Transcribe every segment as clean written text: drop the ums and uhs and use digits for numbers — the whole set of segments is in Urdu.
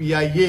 PIA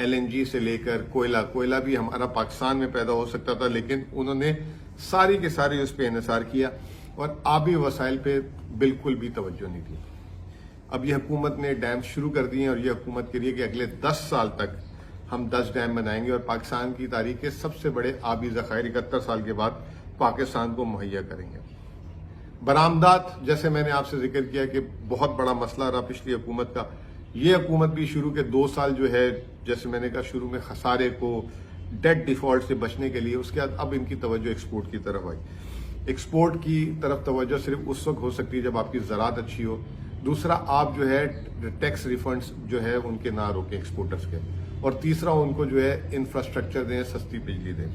LNG سے لے کر کوئلہ بھی ہمارا پاکستان میں پیدا ہو سکتا تھا، لیکن انہوں نے ساری کے ساری اس پہ انحصار کیا اور آبی وسائل پہ بالکل بھی توجہ نہیں دی۔ اب یہ حکومت نے ڈیم شروع کر دیے ہیں اور یہ حکومت کے لیے کہ اگلے 10 سال تک ہم 10 ڈیم بنائیں گے اور پاکستان کی تاریخ کے سب سے بڑے آبی ذخائر 71 سال کے بعد پاکستان کو مہیا کریں گے۔ برآمدات، جیسے میں نے آپ سے ذکر کیا کہ بہت بڑا مسئلہ رہا پچھلی حکومت کا، یہ حکومت بھی شروع کے 2 سال جو ہے، جیسے میں نے کہا شروع میں خسارے کو، ڈیٹ ڈیفالٹ سے بچنے کے لیے، اس کے بعد اب ان کی توجہ ایکسپورٹ کی طرف آئی۔ ایکسپورٹ کی طرف توجہ صرف اس وقت ہو سکتی ہے جب آپ کی زراعت اچھی ہو۔ دوسرا، آپ جو ہے ٹیکس ریفنڈز جو ہے ان کے نہ روکیں ایکسپورٹرز کے، اور تیسرا ان کو جو ہے انفراسٹرکچر دیں، سستی بجلی دیں۔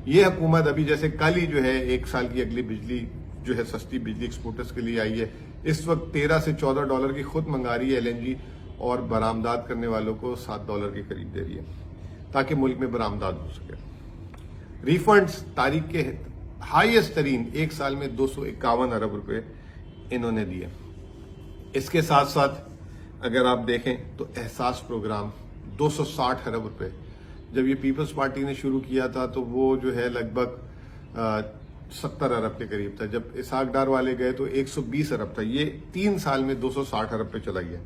یہ حکومت ابھی جیسے کل ہی جو ہے 1 سال کی اگلی بجلی جو ہے سستی بجلی ایکسپورٹرز کے لیے آئی ہے، اس وقت $13 سے $14 کی خود منگا رہی ہے LNG، اور برآمدات کرنے والوں کو $7 کے قریب دے رہی ہے تاکہ ملک میں برآمدات ہو سکے۔ ریفنڈز تاریخ کے ہائیسٹ ترین 1 سال میں 251 ارب روپے انہوں نے دیے۔ اس کے ساتھ ساتھ اگر آپ دیکھیں تو احساس پروگرام 260 ارب روپے، جب یہ پیپلز پارٹی نے شروع کیا تھا تو وہ جو ہے لگ بھگ 70 ارب کے قریب تھا، جب اسحاق ڈار والے گئے تو 120 ارب تھا۔ یہ 3 سال میں 260 ارب پہ چلا گیا،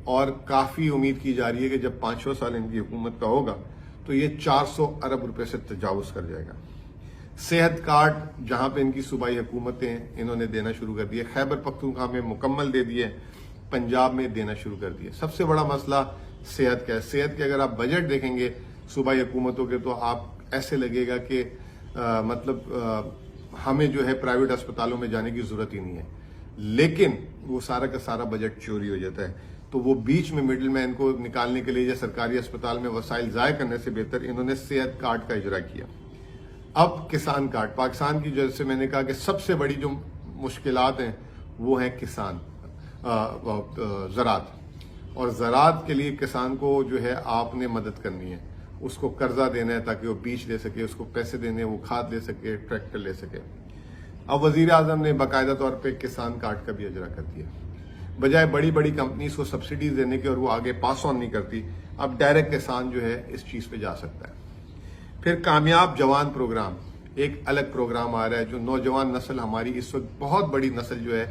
اور کافی امید کی جا رہی ہے کہ جب 5واں سال ان کی حکومت کا ہوگا تو یہ 400 ارب روپے سے تجاوز کر جائے گا۔ صحت کارڈ جہاں پہ ان کی صوبائی حکومتیں انہوں نے دینا شروع کر دیے، خیبر پختونخوا میں مکمل دے دیے، پنجاب میں دینا شروع کر دیے۔ سب سے بڑا مسئلہ صحت کا ہے۔ صحت کے اگر آپ بجٹ دیکھیں گے صوبائی حکومتوں کے تو آپ ایسے لگے گا کہ ہمیں جو ہے پرائیویٹ اسپتالوں میں جانے کی ضرورت ہی نہیں ہے، لیکن وہ سارا کا سارا بجٹ چوری ہو جاتا ہے۔ تو وہ بیچ میں مڈل مین کو نکالنے کے لیے یا سرکاری اسپتال میں وسائل ضائع کرنے سے بہتر انہوں نے صحت کارڈ کا اجرا کیا۔ اب کسان کارڈ، پاکستان کی جیسے میں نے کہا کہ سب سے بڑی جو مشکلات ہیں وہ ہیں کسان زراعت، اور زراعت کے لیے کسان کو جو ہے آپ نے مدد کرنی ہے، اس کو قرضہ دینا ہے تاکہ وہ بیج لے سکے، اس کو پیسے دینے وہ کھاد لے سکے، ٹریکٹر لے سکے۔ اب وزیر اعظم نے باقاعدہ طور پہ کسان کارڈ کا بھی اجرا کر دیا، بجائے بڑی بڑی کمپنیز کو سبسڈیز دینے کے اور وہ آگے پاس آن نہیں کرتی، اب ڈائریکٹ کسان جو ہے اس چیز پہ جا سکتا ہے۔ پھر کامیاب جوان پروگرام، ایک الگ پروگرام آ رہا ہے جو نوجوان نسل ہماری اس وقت بہت بڑی نسل جو ہے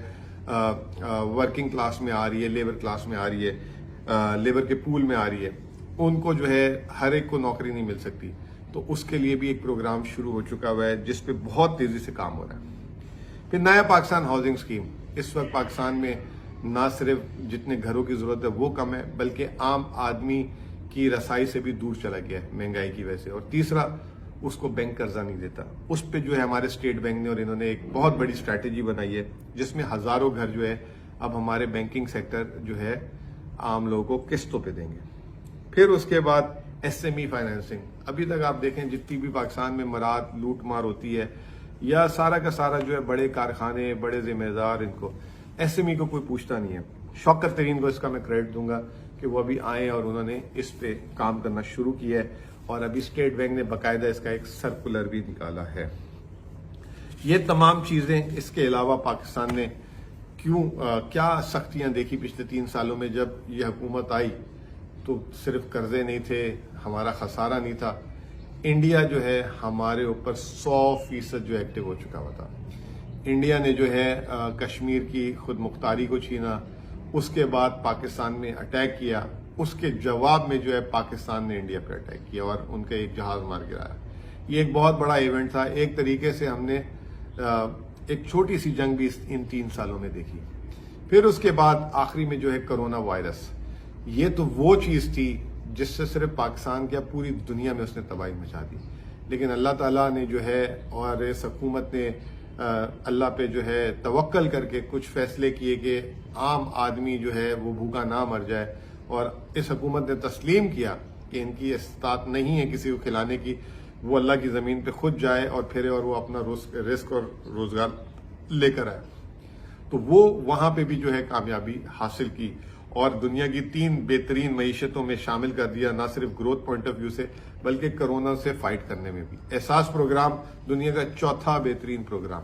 ورکنگ کلاس میں آ رہی ہے، لیبر کلاس میں آ رہی ہے، لیبر کے پول میں آ رہی ہے، ان کو جو ہے ہر ایک کو نوکری نہیں مل سکتی، تو اس کے لیے بھی ایک پروگرام شروع ہو چکا ہوا ہے جس پہ بہت تیزی سے کام ہو رہا ہے۔ پھر نیا پاکستان ہاؤسنگ اسکیم، اس وقت پاکستان میں نہ صرف جتنے گھروں کی ضرورت ہے وہ کم ہے بلکہ عام آدمی کی رسائی سے بھی دور چلا گیا ہے مہنگائی کی وجہ سے۔ اور تیسرا، اس کو بینک قرضہ نہیں دیتا، اس پہ جو ہے ہمارے اسٹیٹ بینک نے اور انہوں نے ایک بہت بڑی اسٹریٹجی بنائی ہے جس میں ہزاروں گھر جو ہے اب ہمارے بینکنگ سیکٹر جو ہے عام لوگوں کو قسطوں پہ دیں گے۔ پھر اس کے بعد SME فائنینسنگ، ابھی تک آپ دیکھیں جتنی بھی پاکستان میں مراد لوٹ مار ہوتی ہے یا سارا کا سارا جو ہے بڑے کارخانے، بڑے ذمہ دار، ان کو SME کو کوئی پوچھتا نہیں ہے۔ شوکت ترین کو اس کا میں کریڈٹ دوں گا کہ وہ ابھی آئے اور انہوں نے اس پہ کام کرنا شروع کیا ہے، اور ابھی اسٹیٹ بینک نے باقاعدہ اس کا ایک سرکولر بھی نکالا ہے۔ یہ تمام چیزیں، اس کے علاوہ پاکستان نے کیا سختیاں دیکھی پچھلے 3 سالوں میں۔ جب یہ حکومت آئی تو صرف قرضے نہیں تھے، ہمارا خسارہ نہیں تھا، انڈیا جو ہے ہمارے اوپر 100% جو ایکٹیو ہو چکا ہوا تھا۔ انڈیا نے جو ہے کشمیر کی خود مختاری کو چھینا، اس کے بعد پاکستان میں اٹیک کیا، اس کے جواب میں جو ہے پاکستان نے انڈیا پہ اٹیک کیا اور ان کا ایک جہاز مار گرایا۔ یہ ایک بہت بڑا ایونٹ تھا، ایک طریقے سے ہم نے ایک چھوٹی سی جنگ بھی ان 3 سالوں میں دیکھی۔ پھر اس کے بعد آخری میں جو ہے کرونا وائرس، یہ تو وہ چیز تھی جس سے صرف پاکستان کیا پوری دنیا میں اس نے تباہی مچا دی، لیکن اللہ تعالیٰ نے جو ہے اور اس حکومت نے اللہ پہ جو ہے توکل کر کے کچھ فیصلے کیے کہ عام آدمی جو ہے وہ بھوکا نہ مر جائے، اور اس حکومت نے تسلیم کیا کہ ان کی استطاعت نہیں ہے کسی کو کھلانے کی، وہ اللہ کی زمین پہ خود جائے اور پھرے اور وہ اپنا رزق اور روزگار لے کر آئے، تو وہ وہاں پہ بھی جو ہے کامیابی حاصل کی اور دنیا کی 3 بہترین معیشتوں میں شامل کر دیا، نہ صرف گروتھ پوائنٹ آف ویو سے بلکہ کرونا سے فائٹ کرنے میں بھی۔ احساس پروگرام دنیا کا 4تھا بہترین پروگرام۔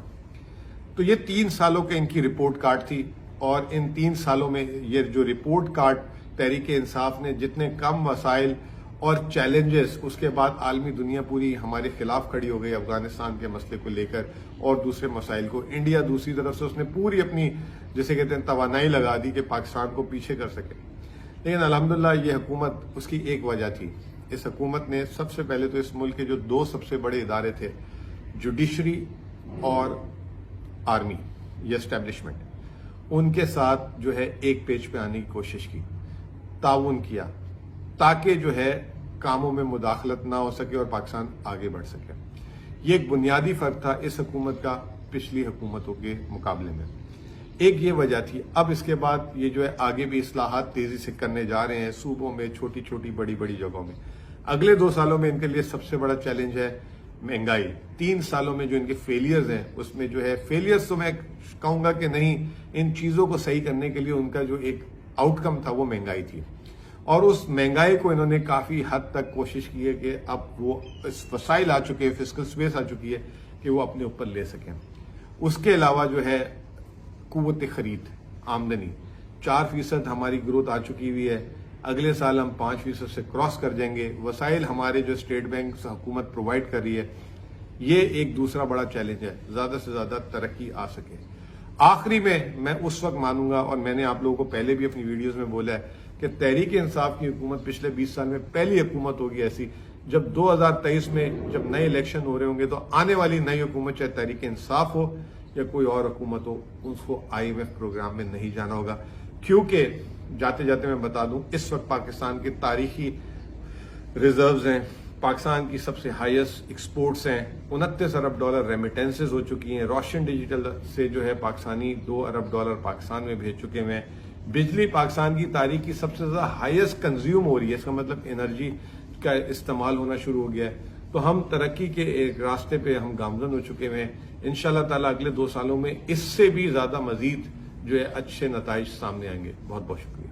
تو یہ 3 سالوں کے ان کی رپورٹ کارڈ تھی، اور ان 3 سالوں میں یہ جو رپورٹ کارڈ تحریک انصاف نے جتنے کم وسائل اور چیلنجز، اس کے بعد عالمی دنیا پوری ہمارے خلاف کھڑی ہو گئی افغانستان کے مسئلے کو لے کر اور دوسرے مسائل کو. انڈیا دوسری طرف سے اس نے پوری اپنی جسے کہتے ہیں توانائی لگا دی کہ پاکستان کو پیچھے کر سکے. لیکن الحمدللہ یہ حکومت، اس کی ایک وجہ تھی. اس حکومت نے سب سے پہلے تو اس ملک کے جو 2 سب سے بڑے ادارے تھے، جوڈیشری اور آرمی یا اسٹیبلشمنٹ، ان کے ساتھ جو ہے ایک پیج پہ آنے کی کوشش کی، تعاون کیا تاکہ جو ہے کاموں میں مداخلت نہ ہو سکے اور پاکستان آگے بڑھ سکے. یہ ایک بنیادی فرق تھا اس حکومت کا پچھلی حکومتوں کے مقابلے میں. ایک یہ وجہ تھی. اب اس کے بعد یہ جو ہے آگے بھی اصلاحات تیزی سے کرنے جا رہے ہیں صوبوں میں، چھوٹی چھوٹی بڑی بڑی جگہوں میں. اگلے 2 سالوں میں ان کے لیے سب سے بڑا چیلنج ہے مہنگائی. 3 سالوں میں جو ان کے فیلیئرز ہیں، اس میں جو ہے فیلیئرز تو میں کہوں گا کہ نہیں، ان چیزوں کو صحیح کرنے کے لیے ان کا جو ایک آؤٹ کم تھا وہ مہنگائی تھی. اور اس مہنگائی کو انہوں نے کافی حد تک کوشش کی ہے کہ اب وہ اس وسائل آ چکے ہیں، فسکل سپیس آ چکی ہے کہ وہ اپنے اوپر لے سکیں. اس کے علاوہ جو ہے قوت خرید، آمدنی 4% ہماری گروتھ آ چکی ہوئی ہے. اگلے سال ہم 5% سے کراس کر جائیں گے. وسائل ہمارے جو اسٹیٹ بینک سے حکومت پرووائڈ کر رہی ہے، یہ ایک دوسرا بڑا چیلنج ہے، زیادہ سے زیادہ ترقی آ سکے. آخری میں اس وقت مانوں گا، اور میں نے آپ لوگوں کو پہلے بھی اپنی ویڈیوز میں بولا ہے کہ تحریک انصاف کی حکومت پچھلے 20 سال میں پہلی حکومت ہوگی ایسی، جب 2023 میں جب نئے الیکشن ہو رہے ہوں گے تو آنے والی نئی حکومت، چاہے تحریک انصاف ہو یا کوئی اور حکومت ہو، اس کو IMF پروگرام میں نہیں جانا ہوگا. کیونکہ جاتے جاتے میں بتا دوں، اس وقت پاکستان کے تاریخی ریزروز ہیں، پاکستان کی سب سے ہائیسٹ ایکسپورٹس ہیں، 29 ارب ڈالر ریمیٹنسز ہو چکی ہیں. روشن ڈیجیٹل سے جو ہے پاکستانی 2 ارب ڈالر پاکستان میں بھیج چکے ہیں. بجلی پاکستان کی تاریخ کی سب سے زیادہ ہائیسٹ کنزیوم ہو رہی ہے، اس کا مطلب انرجی کا استعمال ہونا شروع ہو گیا ہے. تو ہم ترقی کے ایک راستے پہ ہم گامزن ہو چکے ہیں. انشاءاللہ تعالی اگلے 2 سالوں میں اس سے بھی زیادہ مزید جو ہے اچھے نتائج سامنے آئیں گے. بہت بہت شکریہ.